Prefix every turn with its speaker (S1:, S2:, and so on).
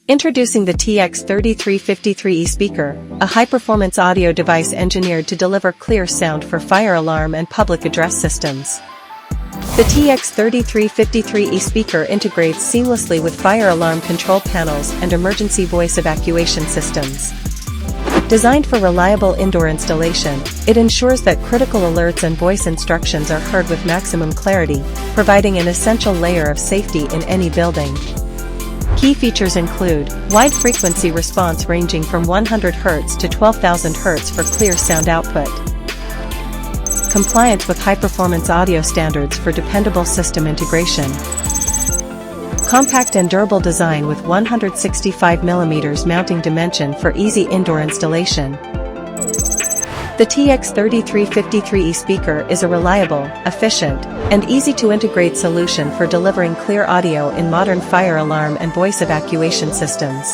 S1: Introducing the TX3353E Speaker, a high-performance audio device engineered to deliver clear sound for fire alarm and public address systems. The TX3353E Speaker integrates seamlessly with fire alarm control panels and emergency voice evacuation systems. Designed for reliable indoor installation, it ensures that critical alerts and voice instructions are heard with maximum clarity, providing an essential layer of safety in any building. Key features include wide frequency response ranging from 100 Hz to 12,000 Hz for clear sound output. Compliance with high-performance audio standards for dependable system integration. Compact and durable design with 165 mm mounting dimension for easy indoor installation. The TX3353E Speaker is a reliable, efficient, and easy-to-integrate solution for delivering clear audio in modern fire alarm and voice evacuation systems.